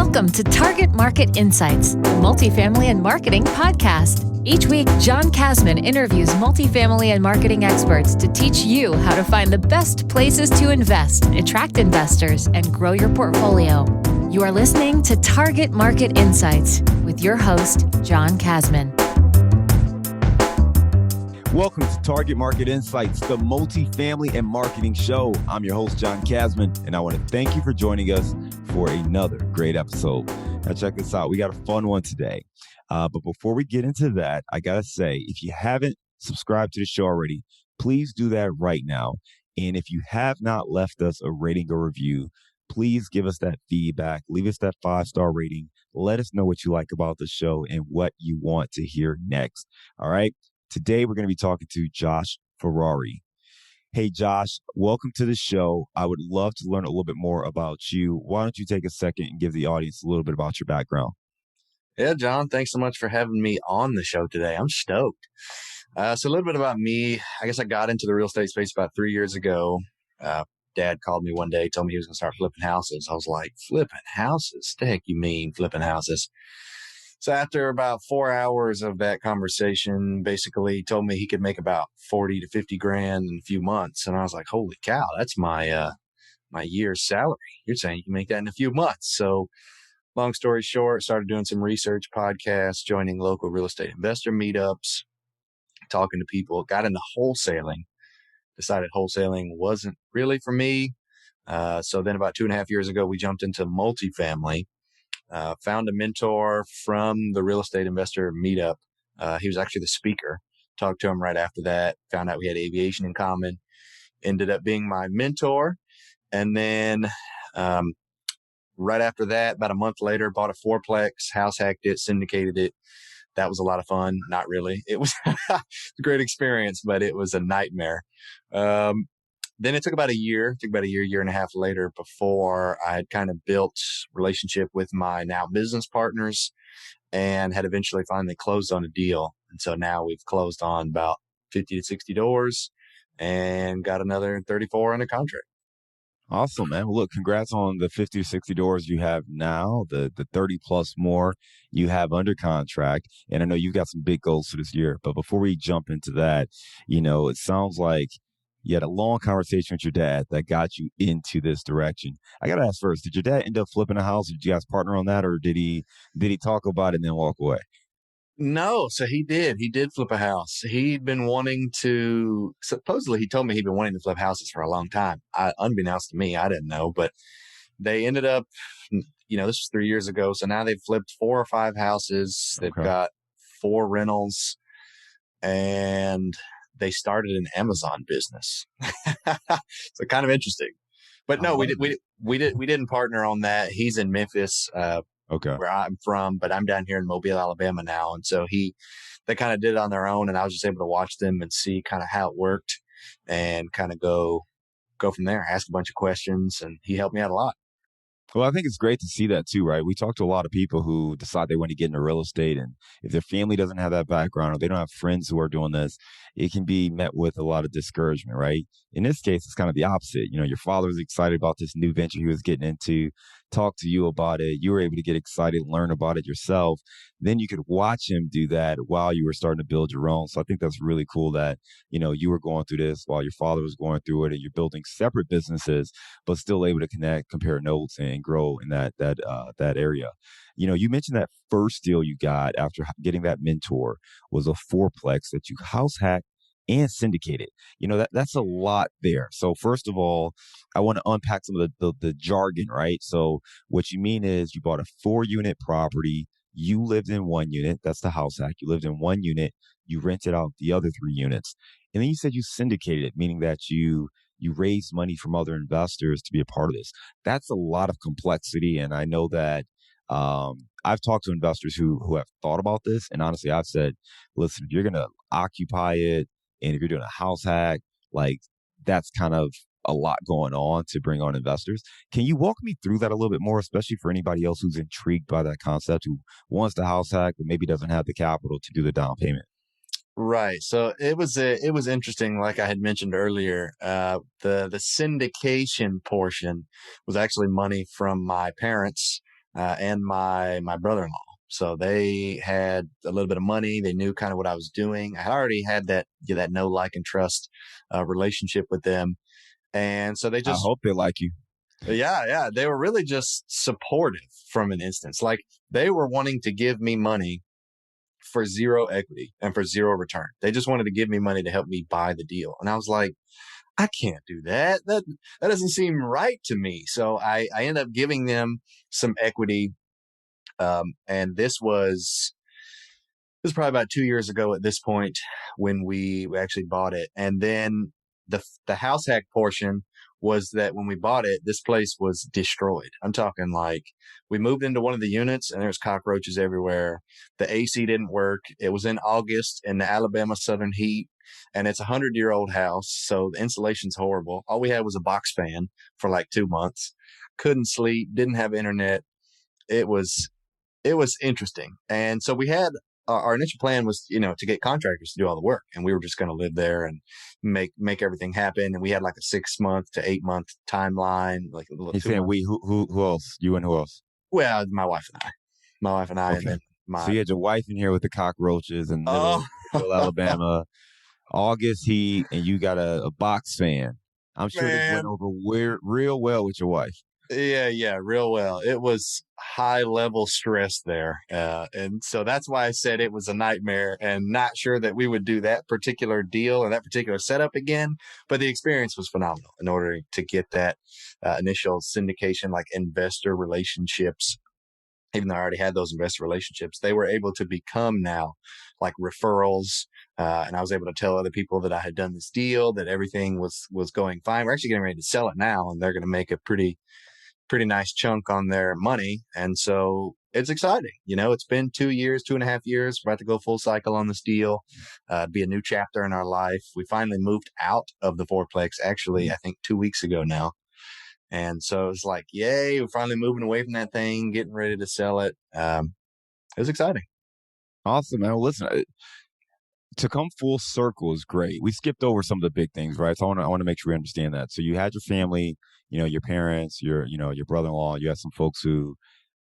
Welcome to Target Market Insights, the multifamily and marketing podcast. Each week, John Kasman interviews multifamily and marketing experts to teach you how to find the best places to invest, attract investors, and grow your portfolio. You are listening to Target Market Insights with your host, John Kasman. Welcome to Target Market Insights, the multifamily and marketing show. I'm your host, John Kasman, and I want to thank you for joining us for another great episode. Now, check this out. We got a fun one today. But before we get into that, I got to say, if you haven't subscribed to the show already, please do that right now. And if you have not left us a rating or review, please give us that feedback. Leave us that 5-star rating. Let us know what you like about the show and what you want to hear next. All right. Today, we're going to be talking to Josh Ferrari. Hey, Josh, welcome to the show. I would love to learn a little bit more about you. Why don't you take a second and give the audience a little bit about your background? Yeah, John, thanks so much for having me on the show today. I'm stoked. So a little bit about me. I guess I got into the real estate space about 3 years ago. Dad called me one day, told me he was going to start flipping houses. I was like, flipping houses? The heck you mean flipping houses? So after about 4 hours of that conversation, basically he told me he could make about 40 to 50 grand in a few months. And I was like, holy cow, that's my year's salary. You're saying you can make that in a few months. So long story short, started doing some research, podcasts, joining local real estate investor meetups, talking to people, got into wholesaling, decided wholesaling wasn't really for me. So then about 2.5 years ago, we jumped into multifamily. Found a mentor from the real estate investor meetup. He was actually the speaker. Talked to him right after that. Found out we had aviation in common. Ended up being my mentor. And then right after that, about a month later, bought a fourplex, house hacked it, syndicated it. That was a lot of fun. Not really. It was a great experience, but it was a nightmare. Then it took about a year, year and a half later before I had kind of built relationship with my now business partners and had eventually finally closed on a deal. And so now we've closed on about 50 to 60 doors and got another 34 under contract. Awesome, man. Well, look, congrats on the 50 to 60 doors you have now, the 30 plus more you have under contract. And I know you've got some big goals for this year. But before we jump into that, it sounds like you had a long conversation with your dad that got you into this direction. I got to ask first, did your dad end up flipping a house? Did you guys partner on that, or did he talk about it and then walk away? No, so he did. He did flip a house. He'd been wanting to, supposedly he told me he'd been wanting to flip houses for a long time. Unbeknownst to me, I didn't know, but they ended up, this was 3 years ago. So now they've flipped 4 or 5 houses. They've got 4 rentals, and they started an Amazon business. So kind of interesting, but no, we didn't partner on that. He's in Memphis, where I'm from, but I'm down here in Mobile, Alabama now. And so they kind of did it on their own, and I was just able to watch them and see kind of how it worked and kind of go from there, ask a bunch of questions, and he helped me out a lot. Well, I think it's great to see that too, right? We talk to a lot of people who decide they want to get into real estate, and if their family doesn't have that background or they don't have friends who are doing this, it can be met with a lot of discouragement, right? In this case, it's kind of the opposite. Your father was excited about this new venture he was getting into, talk to you about it. You were able to get excited, learn about it yourself. Then you could watch him do that while you were starting to build your own. So I think that's really cool that, you were going through this while your father was going through it, and you're building separate businesses, but still able to connect, compare notes, and grow in that area. You mentioned that first deal you got after getting that mentor was a fourplex that you house hacked and syndicated. That's a lot there. So first of all, I want to unpack some of the jargon, right? So what you mean is you bought a 4-unit property. You lived in 1 unit. That's the house hack. You lived in 1 unit. You rented out the other 3 units. And then you said you syndicated it, meaning that you raised money from other investors to be a part of this. That's a lot of complexity. And I know that I've talked to investors who have thought about this. And honestly, I've said, listen, if you're going to occupy it, and if you're doing a house hack, like that's kind of a lot going on to bring on investors. Can you walk me through that a little bit more, especially for anybody else who's intrigued by that concept, who wants the house hack, but maybe doesn't have the capital to do the down payment? Right. So it was interesting. Like I had mentioned earlier, the syndication portion was actually money from my parents. and my brother-in-law. So they had a little bit of money. They knew kind of what I was doing. I had already had that know, like, and trust relationship with them. And so they I just, hope they like you. yeah, they were really just supportive from an instance. Like, they were wanting to give me money for zero equity and for zero return. They just wanted to give me money to help me buy the deal. And I was like, I can't do that. That doesn't seem right to me. So I ended up giving them some equity. And this was probably about 2 years ago at this point when we actually bought it. And then the house hack portion was that when we bought it, this place was destroyed. I'm talking like we moved into one of the units and there's cockroaches everywhere. The AC didn't work. It was in August in the Alabama southern heat, and it's a 100-year-old house. So the insulation's horrible. All we had was a box fan for like 2 months. Couldn't sleep, didn't have internet. It was interesting. And so we had our initial plan was, to get contractors to do all the work, and we were just going to live there and make everything happen. And we had like a 6-month to 8-month timeline, like a little. He's saying we, who else? You and who else? Well, my wife and I, Okay. and then So you had your wife in here with the cockroaches in middle Alabama, August heat, and you got a box fan. I'm sure this went over real well with your wife. Yeah, real well. It was high level stress there. And so that's why I said it was a nightmare, and not sure that we would do that particular deal or that particular setup again. But the experience was phenomenal in order to get that initial syndication, like investor relationships. Even though I already had those investor relationships, they were able to become now like referrals. And I was able to tell other people that I had done this deal, that everything was going fine. We're actually getting ready to sell it now, and they're going to make a pretty nice chunk on their money. And so it's exciting. It's been 2 years, 2.5 years. We're about to go full cycle on this deal. Be a new chapter in our life. We finally moved out of the fourplex, actually, I think 2 weeks ago now. And so it's like, yay, we're finally moving away from that thing, getting ready to sell it. It was exciting. Awesome, man. Well, listen, to come full circle is great. We skipped over some of the big things, right? So I want to make sure we understand that. So you had your family, your parents, your brother-in-law. You had some folks who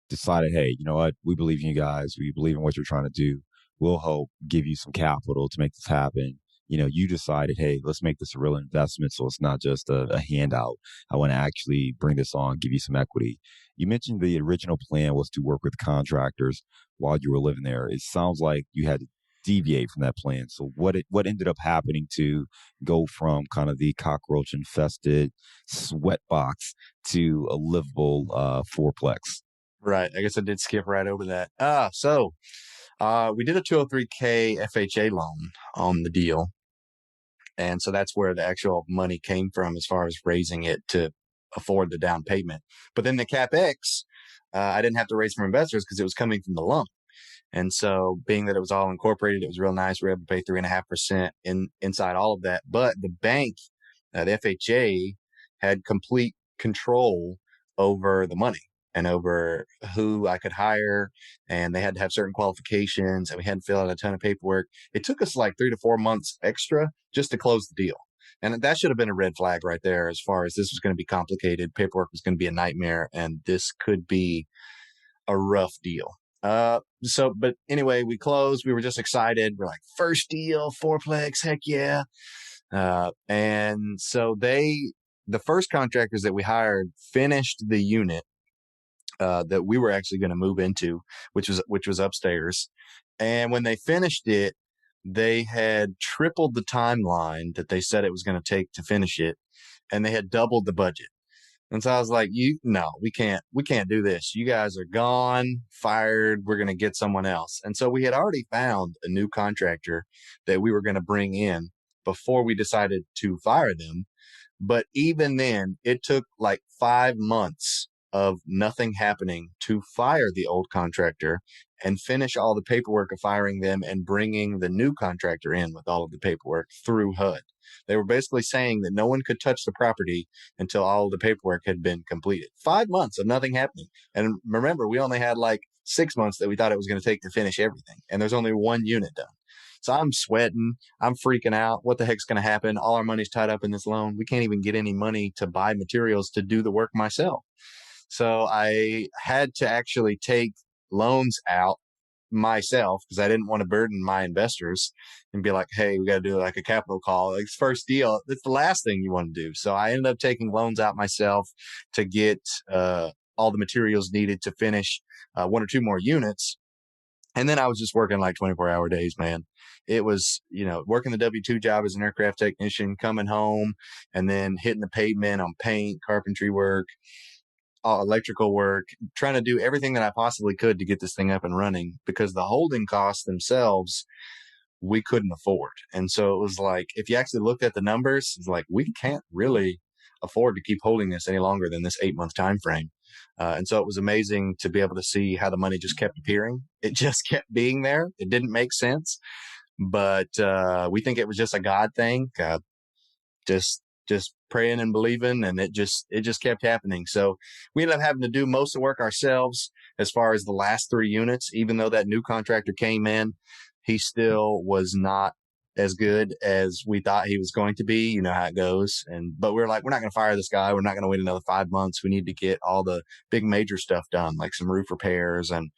decided, hey, you know what? We believe in you guys. We believe in what you're trying to do. We'll help give you some capital to make this happen. You decided, hey, let's make this a real investment, so it's not just a handout. I want to actually bring this on, give you some equity. You mentioned the original plan was to work with contractors while you were living there. It sounds like you had to deviate from that plan. So what ended up happening to go from kind of the cockroach infested sweat box to a livable fourplex? Right. I guess I did skip right over that. So we did a 203K FHA loan on the deal. And so that's where the actual money came from as far as raising it to afford the down payment. But then the CapEx, I didn't have to raise from investors because it was coming from the loan. And so being that it was all incorporated, it was real nice. We were able to pay 3.5% inside all of that. But the bank, the FHA, had complete control over the money and over who I could hire. And they had to have certain qualifications, and we had to fill out a ton of paperwork. It took us like 3 to 4 months extra just to close the deal. And that should have been a red flag right there, as far as this was going to be complicated. Paperwork was going to be a nightmare, and this could be a rough deal. But anyway, we closed. We were just excited. We're like, first deal, fourplex, heck yeah. And so the first contractors that we hired finished the unit that we were actually going to move into, which was upstairs. And when they finished it, they had tripled the timeline that they said it was going to take to finish it, and they had doubled the budget. And so I was like, no, we can't do this. You guys are gone, fired. We're going to get someone else. And so we had already found a new contractor that we were going to bring in before we decided to fire them. But even then, it took like 5 months of nothing happening to fire the old contractor and finish all the paperwork of firing them and bringing the new contractor in with all of the paperwork through HUD. They were basically saying that no one could touch the property until all of the paperwork had been completed. 5 months of nothing happening. And remember, we only had like 6 months that we thought it was going to take to finish everything. And there's only one unit done. So I'm sweating. I'm freaking out. What the heck's going to happen? All our money's tied up in this loan. We can't even get any money to buy materials to do the work myself. So I had to actually take loans out myself because I didn't want to burden my investors and be like, hey, we got to do like a capital call. Like first deal, it's the last thing you want to do. So I ended up taking loans out myself to get all the materials needed to finish one or two more units. And then I was just working like 24-hour days, man. It was, working the W-2 job as an aircraft technician, coming home and then hitting the pavement on paint, carpentry work, electrical work, trying to do everything that I possibly could to get this thing up and running because the holding costs themselves, we couldn't afford. And so it was like, if you actually looked at the numbers, it's like, we can't really afford to keep holding this any longer than this 8-month time frame. And so it was amazing to be able to see how the money just kept appearing. It just kept being there. It didn't make sense, but we think it was just a God thing. Just praying and believing, and it just kept happening. So we ended up having to do most of the work ourselves as far as the last 3 units. Even though that new contractor came in, he still was not as good as we thought he was going to be. You know how it goes. But we're like, we're not going to fire this guy. We're not going to wait another 5 months. We need to get all the big major stuff done, like some roof repairs and,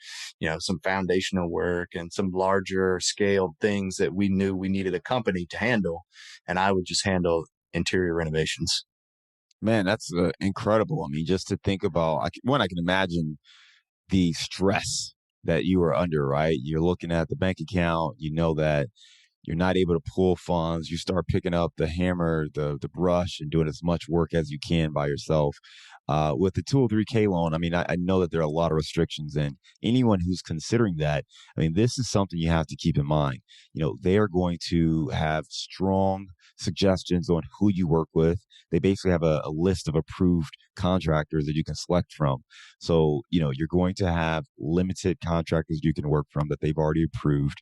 some foundational work and some larger scale things that we knew we needed a company to handle. And I would just handle interior renovations. Man, that's incredible. I mean, just to think about, I can imagine the stress that you were under, right? You're looking at the bank account, you know that you're not able to pull funds. You start picking up the hammer, the brush, and doing as much work as you can by yourself. With the 203K loan, I mean, I know that there are a lot of restrictions, and anyone who's considering that, I mean, this is something you have to keep in mind. They are going to have strong suggestions on who you work with. They basically have a list of approved contractors that you can select from. So, you're going to have limited contractors you can work from that they've already approved.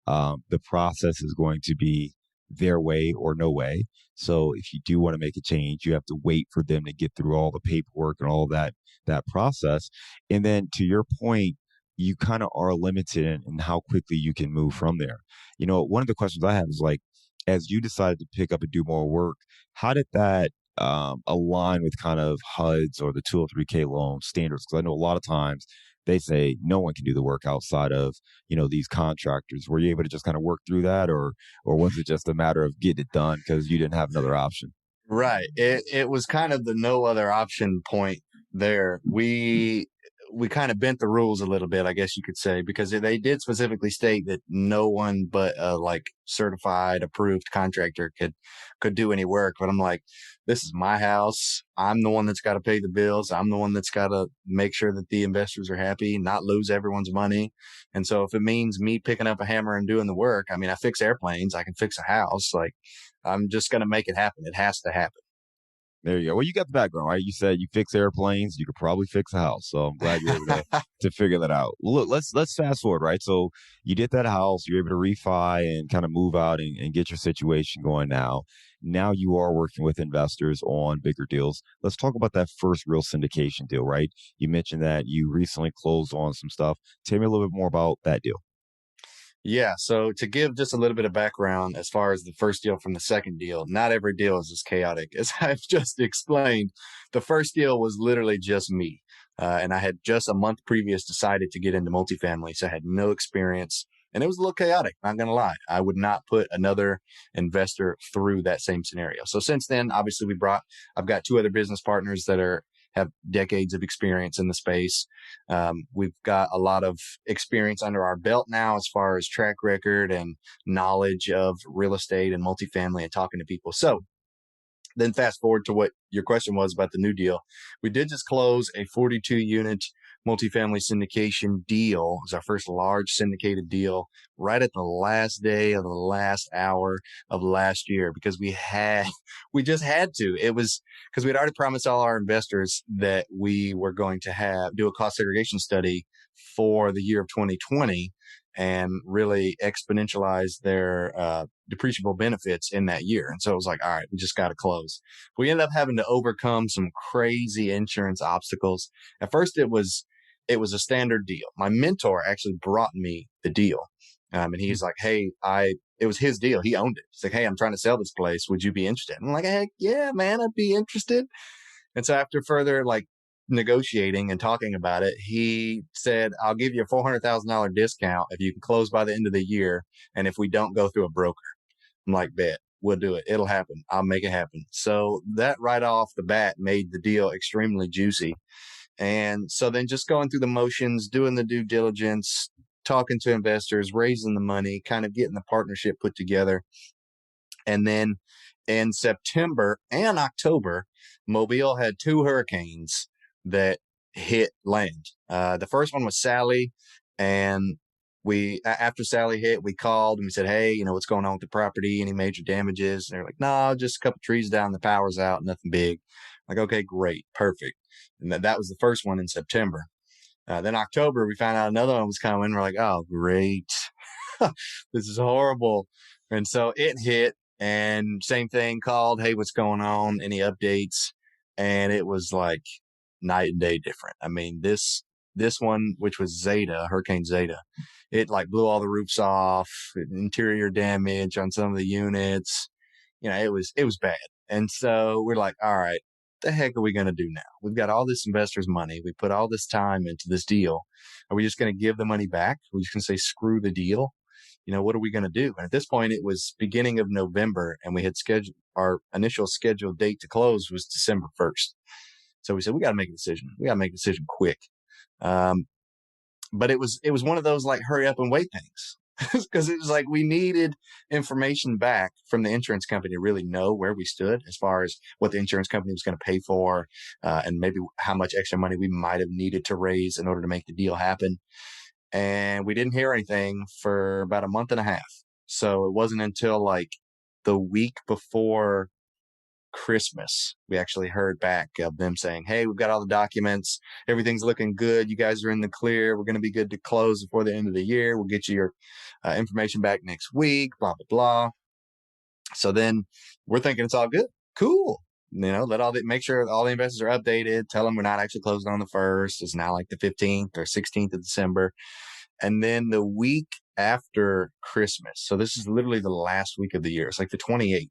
The process is going to be their way or no way. So if you do want to make a change, you have to wait for them to get through all the paperwork and all of that process. And then to your point, you kind of are limited in how quickly you can move from there. One of the questions I have is like, as you decided to pick up and do more work, how did that align with kind of HUD's or the 203K loan standards? Because I know a lot of times they say no one can do the work outside of, these contractors. Were you able to just kind of work through that, or was it just a matter of getting it done because you didn't have another option? Right. It was kind of the no other option point there. We kind of bent the rules a little bit, I guess you could say, because they did specifically state that no one but a like certified approved contractor could do any work. But I'm like, this is my house. I'm the one that's got to pay the bills. I'm the one that's got to make sure that the investors are happy, not lose everyone's money. And so if it means me picking up a hammer and doing the work, I mean, I fix airplanes, I can fix a house. Like, I'm just going to make it happen. It has to happen. There you go. Well, you got the background, right? You said you fix airplanes. You could probably fix a house. So I'm glad you're able to figure that out. Look, let's fast forward, right? So you did that house. You're able to refi and kind of move out and get your situation going now. Now you are working with investors on bigger deals. Let's talk about that first real syndication deal, right? You mentioned that you recently closed on some stuff. Tell me a little bit more about that deal. Yeah. So to give just a little bit of background as far as the first deal from the second deal, not every deal is as chaotic as I've just explained. The first deal was literally just me. And I had just a month previous decided to get into multifamily. So I had no experience and it was a little chaotic. Not going to lie. I would not put another investor through that same scenario. So since then, obviously I've got 2 other business partners that have decades of experience in the space. We've got a lot of experience under our belt now as far as track record and knowledge of real estate and multifamily and talking to people. So then fast forward to what your question was about the new deal. We did just close a 42 unit multifamily syndication deal. It was our first large syndicated deal right at the last day of the last hour of last year because we just had to. It was because we'd already promised all our investors that we were going to do a cost segregation study for the year of 2020 and really exponentialize their depreciable benefits in that year. And so it was like, all right, we just got to close. We ended up having to overcome some crazy insurance obstacles. At first, it was a standard deal. My mentor actually brought me the deal. And he's like, hey, it was his deal. He owned it. He's like, hey, I'm trying to sell this place. Would you be interested? And I'm like, heck yeah, man, I'd be interested. And so after further negotiating and talking about it, he said, I'll give you a $400,000 discount if you can close by the end of the year. And if we don't go through a broker. I'm like, bet, we'll do it. It'll happen. I'll make it happen. So that right off the bat made the deal extremely juicy. And so then just going through the motions, doing the due diligence, talking to investors, raising the money, kind of getting the partnership put together. And then in September and October, Mobile had 2 hurricanes that hit land. The first one was Sally, and after Sally hit, we called and we said, hey, what's going on with the property? Any major damages? And they're like, no, just a couple trees down. The power's out. Nothing big. Like, okay, great. Perfect. And that was the first one in September. Then October, we found out another one was coming. We're like, oh, great. This is horrible. And so it hit, and same thing, called, hey, what's going on? Any updates? And it was like night and day different. I mean, this one, which was Hurricane Zeta, it like blew all the roofs off, interior damage on some of the units. It was bad. And so we're like, all right, the heck are we going to do now? We've got all this investors' money. We put all this time into this deal. Are we just going to give the money back? Are we just going to say, screw the deal? What are we going to do? And at this point, it was beginning of November, and we had scheduled our initial scheduled date to close was December 1st. So we said, we got to make a decision. We got to make a decision quick. But it was one of those like hurry up and wait things, because it was like we needed information back from the insurance company to really know where we stood as far as what the insurance company was going to pay for, and maybe how much extra money we might have needed to raise in order to make the deal happen. And we didn't hear anything for about a month and a half. So it wasn't until like the week before Christmas, we actually heard back of them saying, hey, we've got all the documents. Everything's looking good. You guys are in the clear. We're going to be good to close before the end of the year. We'll get you your information back next week, blah, blah, blah. So then we're thinking it's all good. Cool. Make sure all the investors are updated. Tell them we're not actually closing on the 1st. It's now like the 15th or 16th of December. And then the week after Christmas, so this is literally the last week of the year. It's like the 28th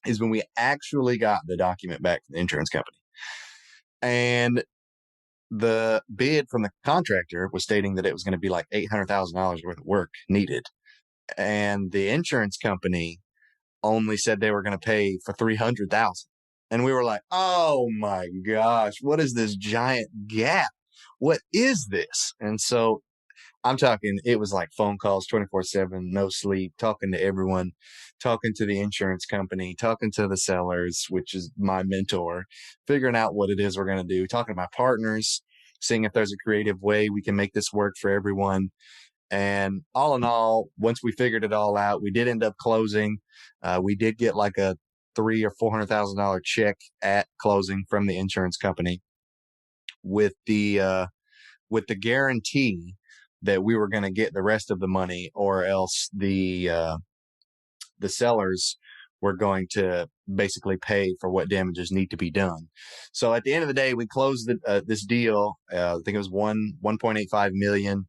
is when we actually got the document back from the insurance company. And the bid from the contractor was stating that it was going to be like $800,000 worth of work needed. And the insurance company only said they were going to pay for $300,000. And we were like, oh my gosh, what is this giant gap? What is this? And so I'm talking, it was like phone calls 24/7, no sleep, talking to everyone, talking to the insurance company, talking to the sellers, which is my mentor, figuring out what it is we're going to do, talking to my partners, seeing if there's a creative way we can make this work for everyone. And all in all, once we figured it all out, we did end up closing. We did get like a $300,000 or $400,000 check at closing from the insurance company with the guarantee that we were going to get the rest of the money, or else the sellers were going to basically pay for what damages need to be done. So at the end of the day, we closed this deal. I think it was $1.85 million.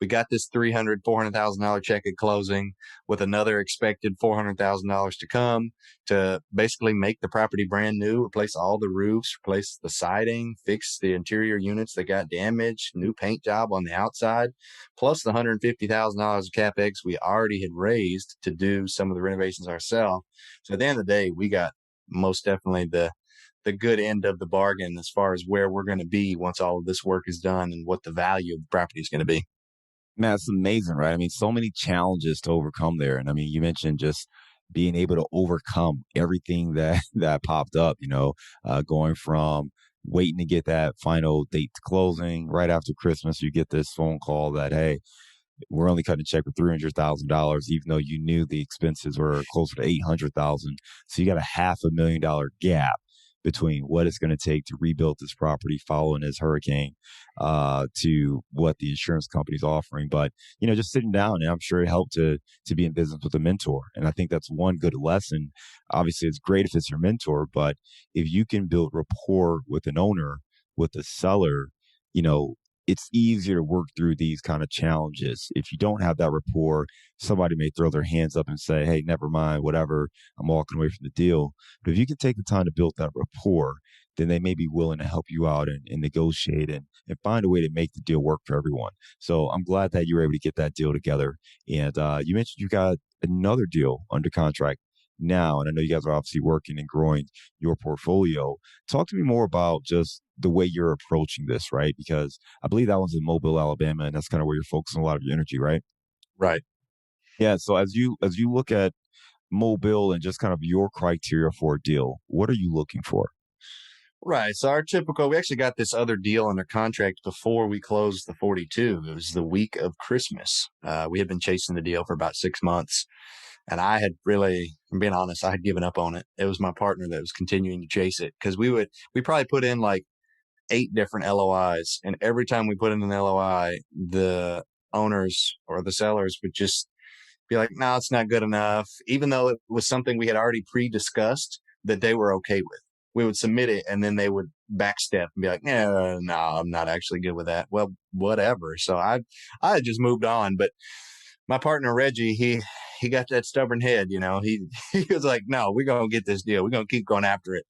We got this $400,000 check at closing, with another expected $400,000 to come, to basically make the property brand new, replace all the roofs, replace the siding, fix the interior units that got damaged, new paint job on the outside, plus the $150,000 of CapEx we already had raised to do some of the renovations ourselves. So at the end of the day, we got most definitely the good end of the bargain as far as where we're going to be once all of this work is done and what the value of the property is going to be. Man, it's amazing, right? I mean, so many challenges to overcome there. And I mean, you mentioned just being able to overcome everything that popped up, going from waiting to get that final date to closing. Right after Christmas, you get this phone call that, hey, we're only cutting a check for $300,000, even though you knew the expenses were closer to $800,000. So you got a $500,000 gap between what it's going to take to rebuild this property following this hurricane, to what the insurance company's offering. But, just sitting down, and I'm sure it helped to be in business with a mentor. And I think that's one good lesson. Obviously, it's great if it's your mentor, but if you can build rapport with an owner, with a seller, it's easier to work through these kind of challenges. If you don't have that rapport, somebody may throw their hands up and say, hey, never mind, whatever, I'm walking away from the deal. But if you can take the time to build that rapport, then they may be willing to help you out and negotiate and find a way to make the deal work for everyone. So I'm glad that you were able to get that deal together. And you mentioned you got another deal under contract now, and I know you guys are obviously working and growing your portfolio. Talk to me more about just the way you're approaching this, right? Because I believe that one's in Mobile, Alabama, and that's kind of where you're focusing a lot of your energy, right? Right. Yeah. So as you look at Mobile and just kind of your criteria for a deal, what are you looking for? Right. So we actually got this other deal under contract before we closed the 42. It was the week of Christmas. We had been chasing the deal for about 6 months. And I had really, I'm being honest, I had given up on it. It was my partner that was continuing to chase it because we probably put in like 8 different LOIs. And every time we put in an LOI, the owners or the sellers would just be like, no, it's not good enough. Even though it was something we had already pre-discussed that they were okay with. We would submit it and then they would backstep and be like, no, I'm not actually good with that. Well, whatever. So I had just moved on, but my partner, Reggie, he got that stubborn head, he was like, no, we're going to get this deal. We're going to keep going after it.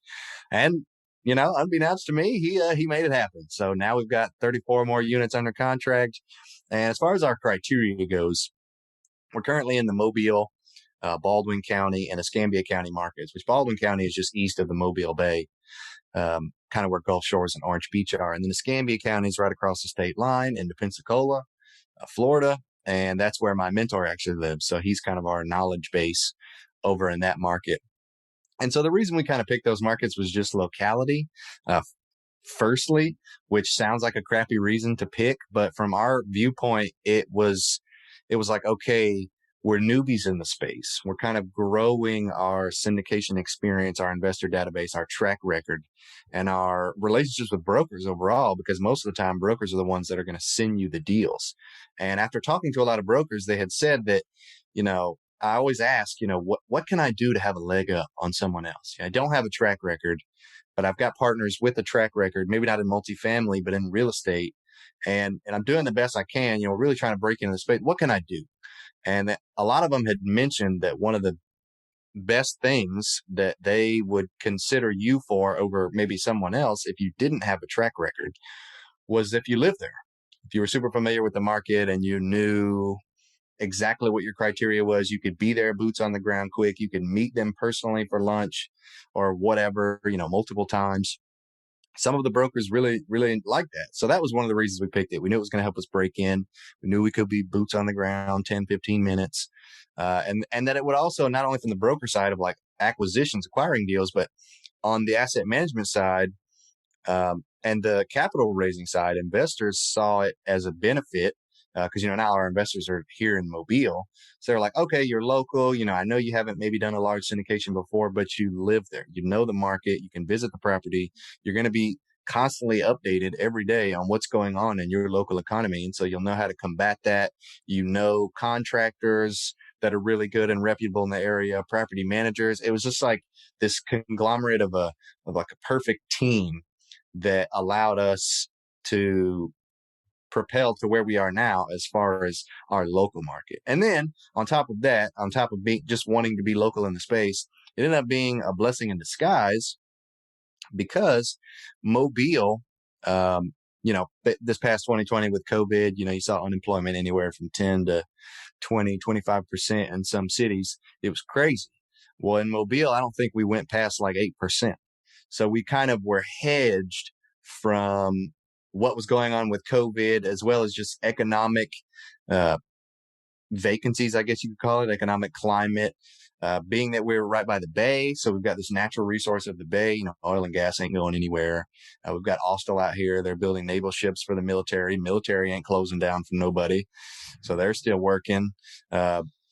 And, unbeknownst to me, he made it happen. So now we've got 34 more units under contract. And as far as our criteria goes, we're currently in the Mobile, Baldwin County, and Escambia County markets, which Baldwin County is just east of the Mobile Bay, kind of where Gulf Shores and Orange Beach are. And then Escambia County is right across the state line into Pensacola, Florida. And that's where my mentor actually lives. So he's kind of our knowledge base over in that market. And so the reason we kind of picked those markets was just locality. Firstly, which sounds like a crappy reason to pick, but from our viewpoint, it was like, okay, we're newbies in the space. We're kind of growing our syndication experience, our investor database, our track record, and our relationships with brokers overall, because most of the time brokers are the ones that are going to send you the deals. And after talking to a lot of brokers, they had said that, I always ask, what can I do to have a leg up on someone else? I don't have a track record, but I've got partners with a track record, maybe not in multifamily, but in real estate. And I'm doing the best I can, really trying to break into the space. What can I do? And a lot of them had mentioned that one of the best things that they would consider you for over maybe someone else, if you didn't have a track record, was if you lived there. If you were super familiar with the market and you knew exactly what your criteria was, you could be there, boots on the ground quick. You could meet them personally for lunch or whatever, multiple times. Some of the brokers really, really liked that. So that was one of the reasons we picked it. We knew it was going to help us break in. We knew we could be boots on the ground, 10, 15 minutes. And that it would also, not only from the broker side of like acquisitions, acquiring deals, but on the asset management side, and the capital raising side, investors saw it as a benefit because, now our investors are here in Mobile. So they're like, okay, you're local. I know you haven't maybe done a large syndication before, but you live there. You know the market. You can visit the property. You're going to be constantly updated every day on what's going on in your local economy. And so you'll know how to combat that. Contractors that are really good and reputable in the area, property managers. It was just like this conglomerate of like a perfect team that allowed us to propel to where we are now as far as our local market. And then on top of that, on top of being just wanting to be local in the space, it ended up being a blessing in disguise because Mobile, this past 2020 with COVID, you saw unemployment anywhere from 10 to 20, 25% in some cities. It was crazy. Well, in Mobile, I don't think we went past like 8%. So we kind of were hedged from what was going on with COVID, as well as just economic vacancies, I guess you could call it, economic climate, being that we're right by the bay. So we've got this natural resource of the bay. Oil and gas ain't going anywhere. We've got Austal out here. They're building naval ships for the military. Military ain't closing down for nobody. So they're still working.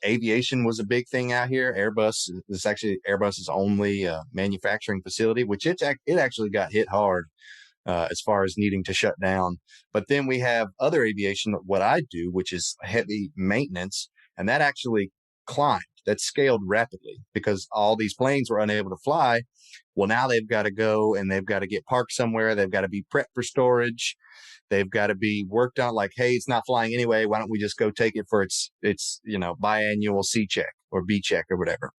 Aviation was a big thing out here. Airbus is actually Airbus's only manufacturing facility, which it actually got hit hard as far as needing to shut down. But then we have other aviation, what I do, which is heavy maintenance, and that actually climbed. That scaled rapidly because all these planes were unable to fly. Well, now they've got to go and they've got to get parked somewhere. They've got to be prepped for storage. They've got to be worked on like, hey, it's not flying anyway. Why don't we just go take it for its biannual C check or B check or whatever?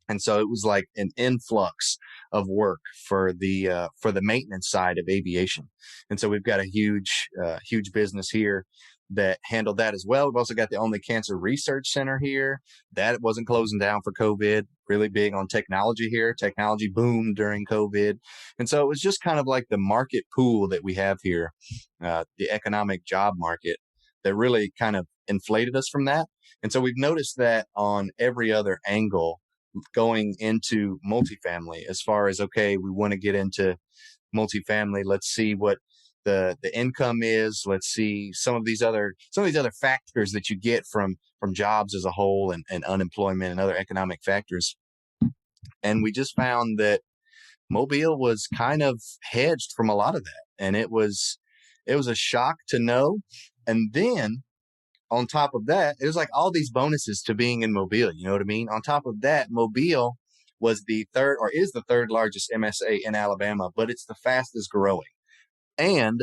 And so it was like an influx of work for the maintenance side of aviation. And so we've got a huge business here that handled that as well. We've also got the only cancer research center here that wasn't closing down for COVID. Really big on technology here. Technology boomed during COVID. And so it was just kind of like the market pool that we have here, the economic job market, that really kind of inflated us from that. And so we've noticed that on every other angle going into multifamily, as far as, okay, we want to get into multifamily. Let's see what the income is. Let's see some of these other factors that you get from jobs as a whole, and unemployment and other economic factors. And we just found that Mobile was kind of hedged from a lot of that. And it was a shock to know. And then on top of that, it was like all these bonuses to being in Mobile. You know what I mean? On top of that, Mobile is the third largest MSA in Alabama, but it's the fastest growing. And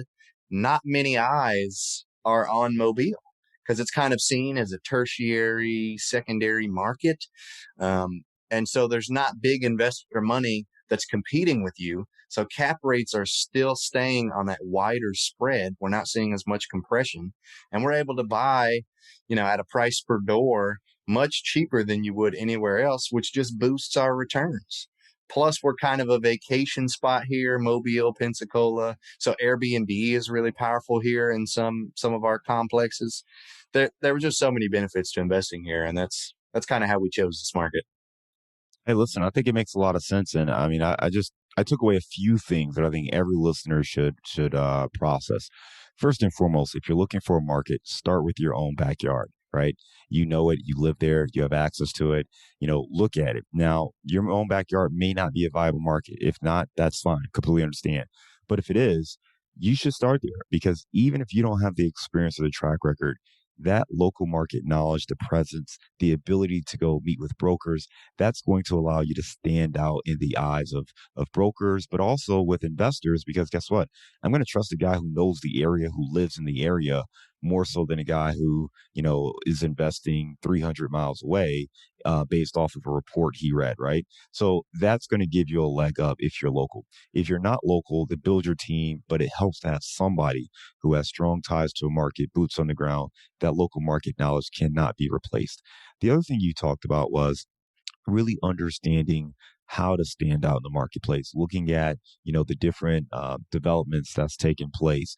not many eyes are on Mobile because it's kind of seen as a tertiary, secondary market. And so there's not big investor money that's competing with you. So cap rates are still staying on that wider spread. We're not seeing as much compression, and we're able to buy, at a price per door much cheaper than you would anywhere else, which just boosts our returns. Plus, we're kind of a vacation spot here, Mobile, Pensacola. So Airbnb is really powerful here in some of our complexes. There were just so many benefits to investing here, and that's kind of how we chose this market. Hey, listen, I think it makes a lot of sense. And I mean, I took away a few things that I think every listener should process. First and foremost, if you're looking for a market, start with your own backyard, right? You know it, you live there, you have access to it, look at it. Now, your own backyard may not be a viable market. If not, that's fine. Completely understand. But if it is, you should start there, because even if you don't have the experience or the track record, that local market knowledge, the presence, the ability to go meet with brokers, that's going to allow you to stand out in the eyes of brokers, but also with investors, because guess what? I'm going to trust a guy who knows the area, who lives in the area, more so than a guy who, is investing 300 miles away based off of a report he read, right? So that's going to give you a leg up if you're local. If you're not local, then build your team, but it helps to have somebody who has strong ties to a market, boots on the ground. That local market knowledge cannot be replaced. The other thing you talked about was really understanding how to stand out in the marketplace, looking at, the different developments that's taken place,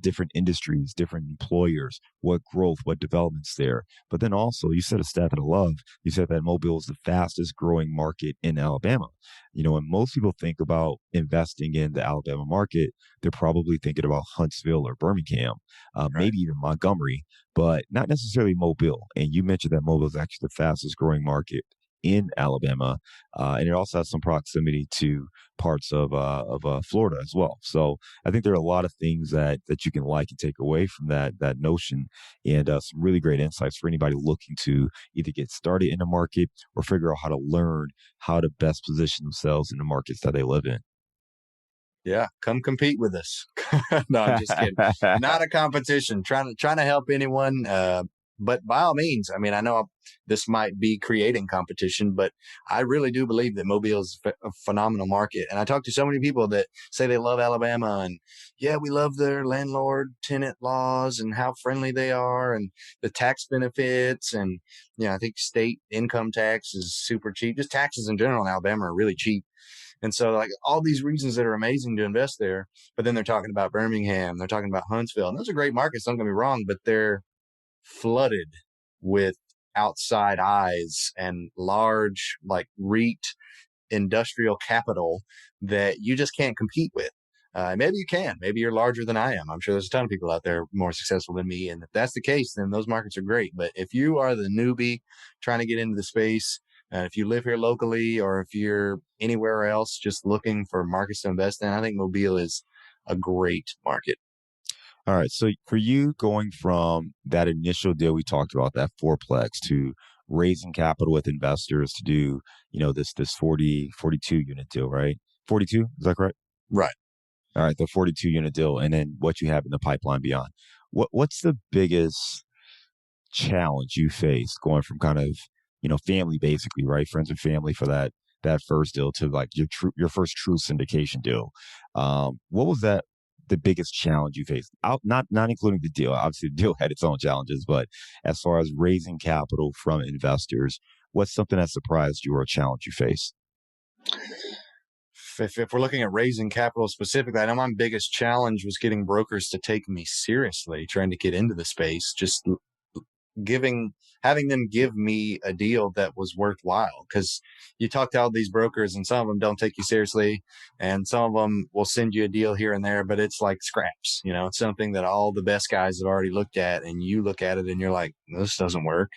different industries, different employers, what growth, what developments there. But then also, you said a stat that I love. You said that Mobile is the fastest growing market in Alabama. When most people think about investing in the Alabama market, they're probably thinking about Huntsville or Birmingham, Right. maybe even Montgomery, but not necessarily Mobile. And you mentioned that Mobile is actually the fastest growing market in Alabama, and it also has some proximity to parts of Florida as well. So I think there are a lot of things that you can like and take away from that notion, and some really great insights for anybody looking to either get started in the market or figure out how to learn how to best position themselves in the markets that they live in. Yeah, come compete with us. No, I'm just kidding. Not a competition. Trying to help anyone. But by all means, I mean, I know this might be creating competition, but I really do believe that Mobile is a phenomenal market. And I talk to so many people that say they love Alabama, and yeah, we love their landlord tenant laws and how friendly they are and the tax benefits. And, I think state income tax is super cheap. Just taxes in general in Alabama are really cheap. And so, like, all these reasons that are amazing to invest there, but then they're talking about Birmingham, they're talking about Huntsville, and those are great markets, don't get me wrong, but they're flooded with outside eyes and large, like, REIT industrial capital that you just can't compete with. Maybe you can. Maybe you're larger than I am. I'm sure there's a ton of people out there more successful than me. And if that's the case, then those markets are great. But if you are the newbie trying to get into the space, if you live here locally, or if you're anywhere else just looking for markets to invest in, I think Mobile is a great market. All right. So for you, going from that initial deal we talked about, that fourplex, to raising capital with investors to do, this 42 unit deal, right? 42, is that correct? Right. All right, the 42 unit deal, and then what you have in the pipeline beyond. What's the biggest challenge you faced going from kind of, family basically, right? Friends and family for that first deal to like your first true syndication deal. What was the biggest challenge you faced? Not including the deal. Obviously, the deal had its own challenges, but as far as raising capital from investors, what's something that surprised you or a challenge you faced? If we're looking at raising capital specifically, I know my biggest challenge was getting brokers to take me seriously, trying to get into the space, just having them give me a deal that was worthwhile. Because you talk to all these brokers and some of them don't take you seriously, and some of them will send you a deal here and there, but it's like scraps. It's something that all the best guys have already looked at, and you look at it and you're like, this doesn't work.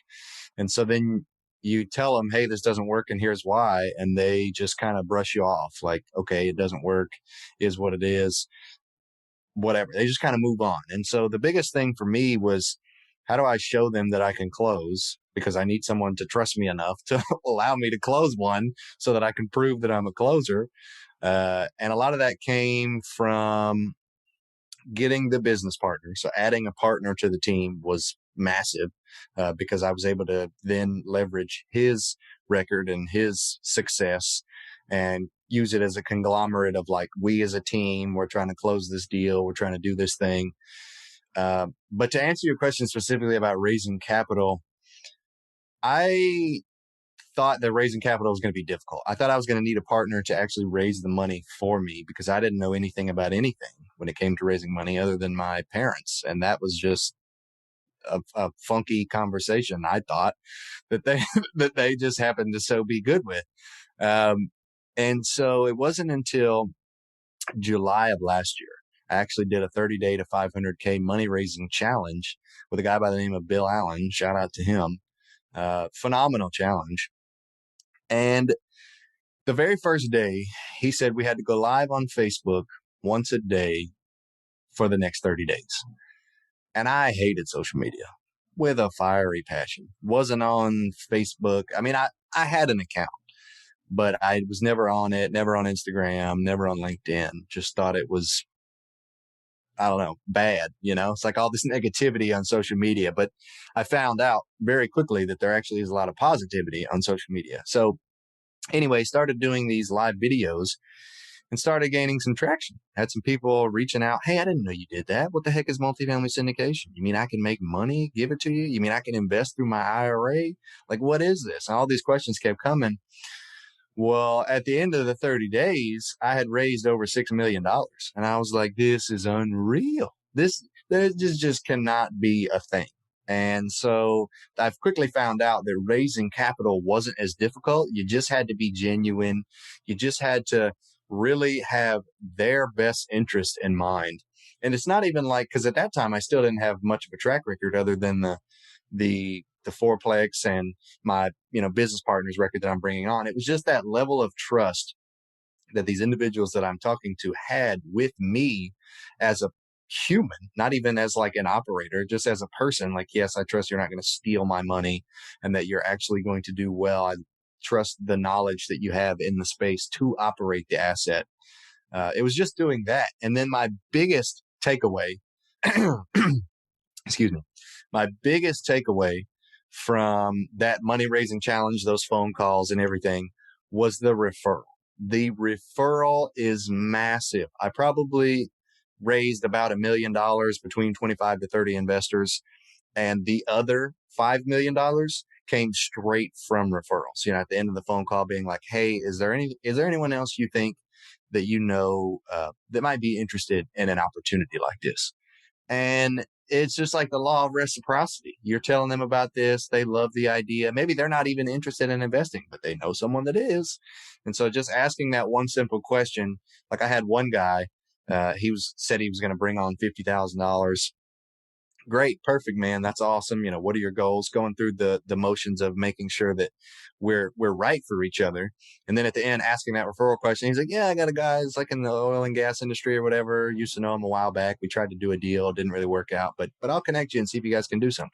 And so then you tell them, hey, this doesn't work and here's why. And they just kind of brush you off like, okay, it doesn't work, is what it is, whatever. They just kind of move on. And so the biggest thing for me was, how do I show them that I can close? Because I need someone to trust me enough to allow me to close one so that I can prove that I'm a closer. And a lot of that came from getting the business partner. So adding a partner to the team was massive because I was able to then leverage his record and his success and use it as a conglomerate of like, we as a team, we're trying to close this deal. We're trying to do this thing. But to answer your question specifically about raising capital, I thought that raising capital was going to be difficult. I thought I was going to need a partner to actually raise the money for me because I didn't know anything about anything when it came to raising money other than my parents. And that was just a funky conversation, I thought, that they just happened to so be good with. And so it wasn't until July of last year, I actually did a 30-day to 500K money raising challenge with a guy by the name of Bill Allen. Shout out to him. Phenomenal challenge. And the very first day, he said we had to go live on Facebook once a day for the next 30 days. And I hated social media with a fiery passion. Wasn't on Facebook. I mean, I had an account, but I was never on it, never on Instagram, never on LinkedIn. Just thought it was, I don't know, bad. It's like all this negativity on social media. But I found out very quickly that there actually is a lot of positivity on social media. So anyway, started doing these live videos and started gaining some traction. Had some people reaching out. Hey, I didn't know you did that. What the heck is multifamily syndication? You mean I can make money, give it to you? You mean I can invest through my IRA? Like, what is this? And all these questions kept coming. Well, at the end of the 30 days, I had raised over $6 million. And I was like, this is unreal. This just cannot be a thing. And so I've quickly found out that raising capital wasn't as difficult. You just had to be genuine. You just had to really have their best interest in mind. And it's not even like, because at that time I still didn't have much of a track record other than the fourplex and my business partner's record that I'm bringing on. It was just that level of trust that these individuals that I'm talking to had with me as a human, not even as like an operator, just as a person. Like, yes, I trust you're not going to steal my money and that you're actually going to do well. I trust the knowledge that you have in the space to operate the asset. It was just doing that. And then my biggest takeaway, excuse me, my biggest takeaway from that money raising challenge, those phone calls and everything, was the referral. The referral is massive. I probably raised about $1 million between 25 to 30 investors. And the other $5 million came straight from referrals. At the end of the phone call being like, hey, is there anyone else you think that that might be interested in an opportunity like this? And it's just like the law of reciprocity. You're telling them about this. They love the idea. Maybe they're not even interested in investing, but they know someone that is. And so just asking that one simple question, like I had one guy, said he was going to bring on $50,000. Great. Perfect, man. That's awesome. What are your goals? Going through the motions of making sure that we're right for each other. And then at the end, asking that referral question, he's like, yeah, I got a guy that's like in the oil and gas industry or whatever. Used to know him a while back. We tried to do a deal. Didn't really work out, but I'll connect you and see if you guys can do something.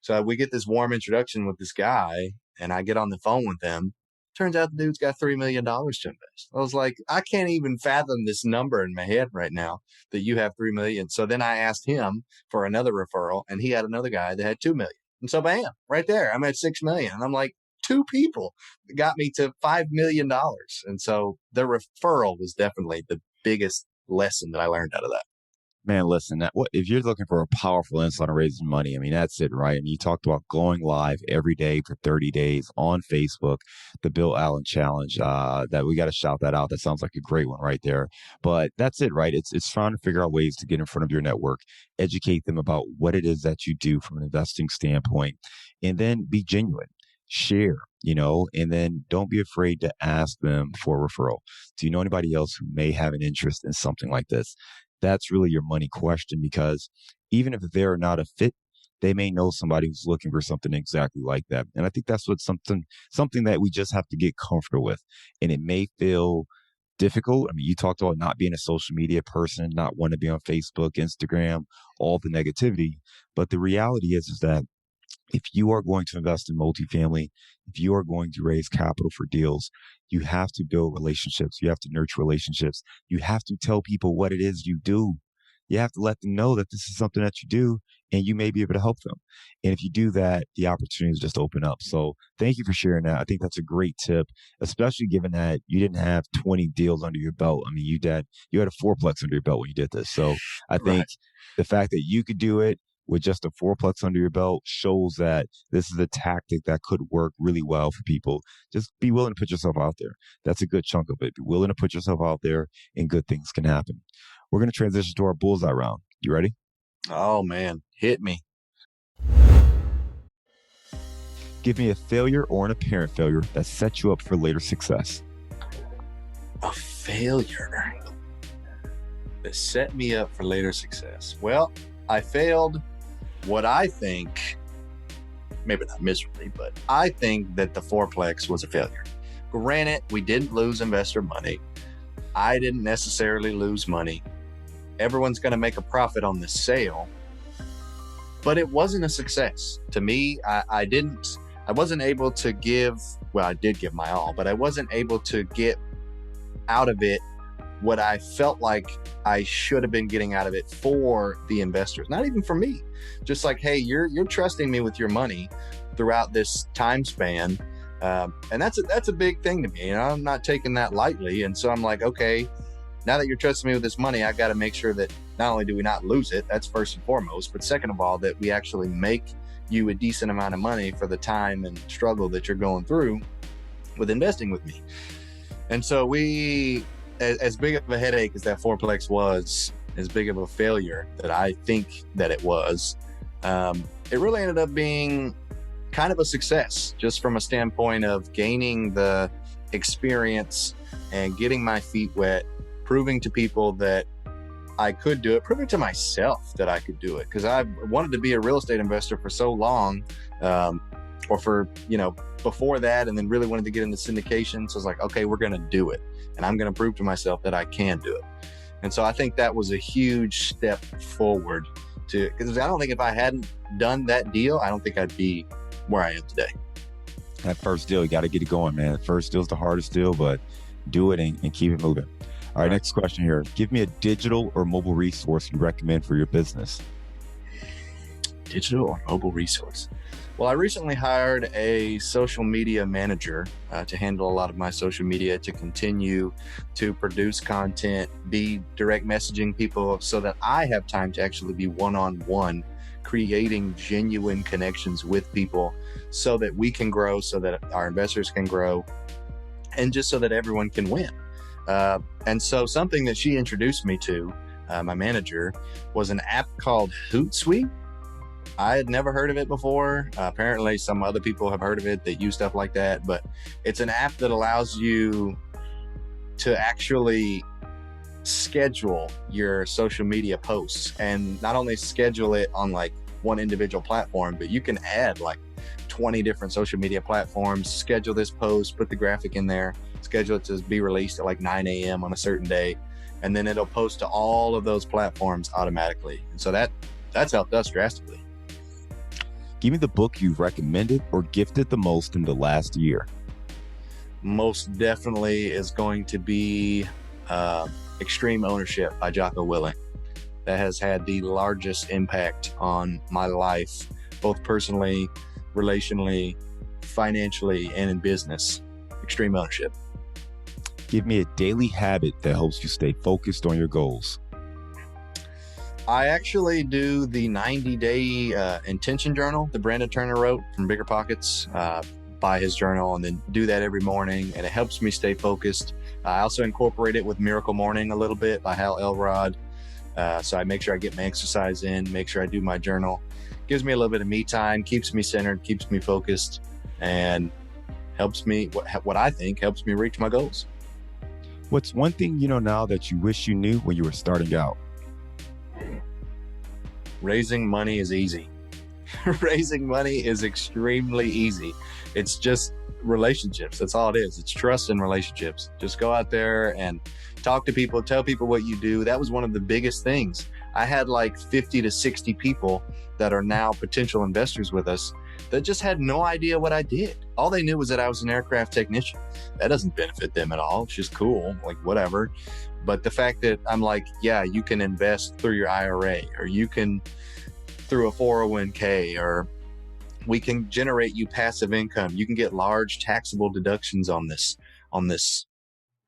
So we get this warm introduction with this guy and I get on the phone with him. Turns out the dude's got $3 million to invest. I was like, I can't even fathom this number in my head right now that you have $3 million. So then I asked him for another referral and he had another guy that had $2 million. And so bam, right there, I'm at 6 million. And I'm like, two people got me to $5 million. And so the referral was definitely the biggest lesson that I learned out of that. Man, listen, if you're looking for a powerful insight on raising money, I mean, that's it, right? I mean, you talked about going live every day for 30 days on Facebook, the Bill Allen Challenge, that we got to shout that out. That sounds like a great one right there. But that's it, right? It's trying to figure out ways to get in front of your network, educate them about what it is that you do from an investing standpoint, and then be genuine. Share, and then don't be afraid to ask them for a referral. Do you know anybody else who may have an interest in something like this? That's really your money question, because even if they're not a fit, they may know somebody who's looking for something exactly like that. And I think that's what something that we just have to get comfortable with. And it may feel difficult. I mean, you talked about not being a social media person, not wanting to be on Facebook, Instagram, all the negativity. But the reality is that if you are going to invest in multifamily, if you are going to raise capital for deals, you have to build relationships. You have to nurture relationships. You have to tell people what it is you do. You have to let them know that this is something that you do and you may be able to help them. And if you do that, the opportunities just open up. So thank you for sharing that. I think that's a great tip, especially given that you didn't have 20 deals under your belt. I mean, you had a fourplex under your belt when you did this. So I think the fact that you could do it with just a fourplex under your belt shows that this is a tactic that could work really well for people. Just be willing to put yourself out there. That's a good chunk of it. Be willing to put yourself out there and good things can happen. We're going to transition to our Bullseye Round. You ready? Oh, man. Hit me. Give me a failure or an apparent failure that sets you up for later success. A failure that set me up for later success. Well, I failed what I think, maybe not miserably, but I think that the fourplex was a failure. Granted, we didn't lose investor money. I didn't necessarily lose money. Everyone's going to make a profit on the sale, but it wasn't a success. To me, I wasn't able to give, well, I did give my all, but I wasn't able to get out of it what I felt like I should have been getting out of it for the investors, not even for me. Just like, hey, you're trusting me with your money throughout this time span. And that's a big thing to me. I'm not taking that lightly. And so I'm like, okay, now that you're trusting me with this money, I've got to make sure that not only do we not lose it, that's first and foremost, but second of all, that we actually make you a decent amount of money for the time and struggle that you're going through with investing with me. And so as big of a headache as that fourplex was, as big of a failure that I think that it was, it really ended up being kind of a success, just from a standpoint of gaining the experience and getting my feet wet, proving to people that I could do it, proving to myself that I could do it. Because I've wanted to be a real estate investor for so long, or for, before that, and then really wanted to get into syndication. So I was like, okay, we're going to do it. And I'm going to prove to myself that I can do it. And so I think that was a huge step forward because I don't think if I hadn't done that deal, I don't think I'd be where I am today. That first deal, you got to get it going, man. The first deal is the hardest deal, but do it and keep it moving. All right, next question here. Give me a digital or mobile resource you recommend for your business. Digital or mobile resource? Well, I recently hired a social media manager to handle a lot of my social media, to continue to produce content, be direct messaging people so that I have time to actually be one-on-one, creating genuine connections with people so that we can grow, so that our investors can grow, and just so that everyone can win. And so something that she introduced me to, my manager, was an app called Hootsuite. I had never heard of it before. Apparently some other people have heard of it that use stuff like that, but it's an app that allows you to actually schedule your social media posts, and not only schedule it on like one individual platform, but you can add like 20 different social media platforms, schedule this post, put the graphic in there, schedule it to be released at like 9 a.m. on a certain day, and then it'll post to all of those platforms automatically. And so that's helped us drastically. Give me the book you've recommended or gifted the most in the last year. Most definitely is going to be Extreme Ownership by Jocko Willink. That has had the largest impact on my life both personally, relationally, financially, and in business. Extreme ownership. Give me a daily habit that helps you stay focused on your goals. I actually do the 90-day intention journal that Brandon Turner wrote from Bigger Pockets. Buy his journal and then do that every morning, and it helps me stay focused. I also incorporate it with Miracle Morning a little bit by Hal Elrod. So I make sure I get my exercise in, make sure I do my journal. Gives me a little bit of me time, keeps me centered, keeps me focused, and helps me, what I think helps me reach my goals. What's one thing you know now that you wish you knew when you were starting out? Raising money is easy. Raising money is extremely easy. It's just relationships. That's all it is. It's trust and relationships. Just go out there and talk to people, tell people what you do. That was one of the biggest things. I had like 50 to 60 people that are now potential investors with us that just had no idea what I did. All they knew was that I was an aircraft technician. That doesn't benefit them at all. It's just cool, like whatever. But the fact that I'm like, yeah, you can invest through your IRA, or you can through a 401k, or we can generate you passive income. You can get large taxable deductions on this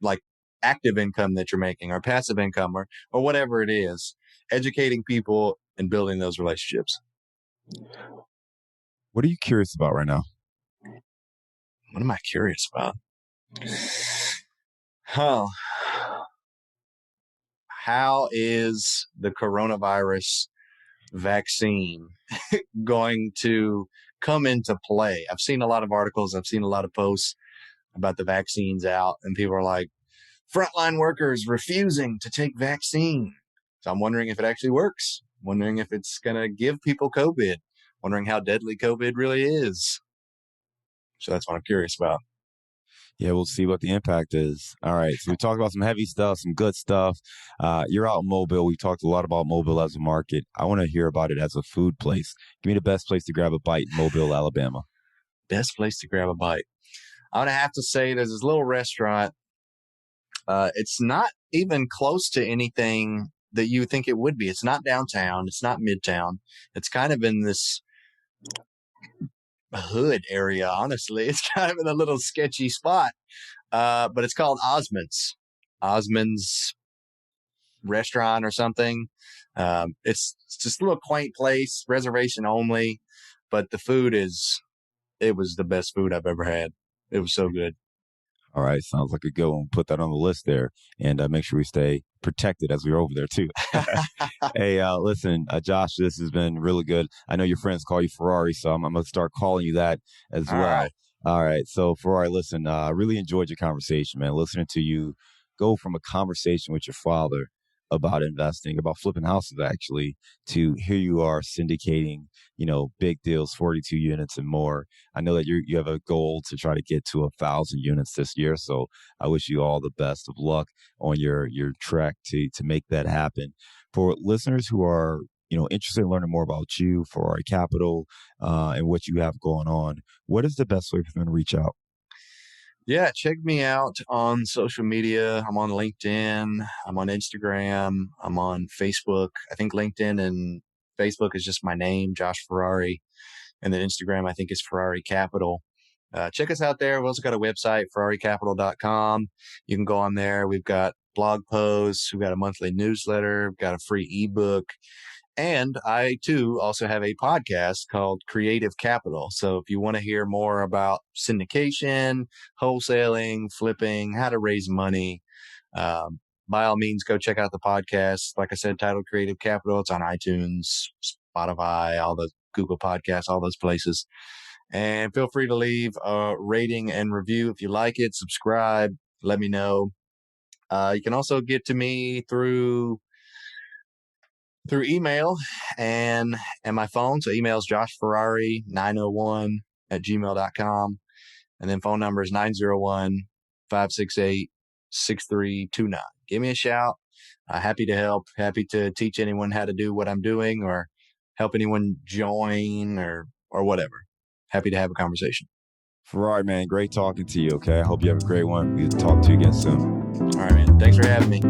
like active income that you're making, or passive income, or whatever it is. Educating people and building those relationships. What are you curious about right now? What am I curious about? How is the coronavirus vaccine going to come into play? I've seen a lot of articles. I've seen a lot of posts about the vaccines out, and people are like, frontline workers refusing to take vaccine. So I'm wondering if it actually works. Wondering if it's going to give people COVID. Wondering how deadly COVID really is. So that's what I'm curious about. Yeah, we'll see what the impact is. All right. So we talked about some heavy stuff, some good stuff. You're out in Mobile. We talked a lot about Mobile as a market. I want to hear about it as a food place. Give me the best place to grab a bite in Mobile, Alabama. Best place to grab a bite. I'm going to have to say there's this little restaurant. It's not even close to anything that you think it would be. It's not downtown. It's not midtown. It's kind of in this hood area, honestly. It's kind of in a little sketchy spot. But it's called Osmond's restaurant or something. It's just a little quaint place, reservation only, but the food it was the best food I've ever had. It was so good. All right. Sounds like a good one. Put that on the list there, and make sure we stay protected as we're over there too. Hey, listen, Josh, this has been really good. I know your friends call you Ferrari, so I'm going to start calling you that as well. Right. All right. So Ferrari, listen, I really enjoyed your conversation, man. Listening to you go from a conversation with your father about investing, about flipping houses actually, to here you are syndicating, big deals, 42 units and more. I know that you have a goal to try to get to 1,000 units this year. So I wish you all the best of luck on your trek to make that happen. For listeners who are, interested in learning more about you, Ferrari Capital, and what you have going on, what is the best way for them to reach out? Yeah, check me out on social media. I'm on LinkedIn. I'm on Instagram. I'm on Facebook. I think LinkedIn and Facebook is just my name, Josh Ferrari. And then Instagram, I think, is Ferrari Capital. Check us out there. We've also got a website, ferraricapital.com. You can go on there. We've got blog posts. We've got a monthly newsletter. We've got a free ebook. And I, too, also have a podcast called Creative Capital. So if you want to hear more about syndication, wholesaling, flipping, how to raise money, by all means, go check out the podcast. Like I said, titled Creative Capital. It's on iTunes, Spotify, all the Google Podcasts, all those places. And feel free to leave a rating and review if you like it. Subscribe. Let me know. You can also get to me through email and my phone. So email is joshferrari901@gmail.com. And then phone number is 901-568-6329. Give me a shout. Happy to help. Happy to teach anyone how to do what I'm doing, or help anyone join or whatever. Happy to have a conversation. Ferrari, man, great talking to you. Okay. I hope you have a great one. We'll talk to you again soon. All right, man. Thanks for having me.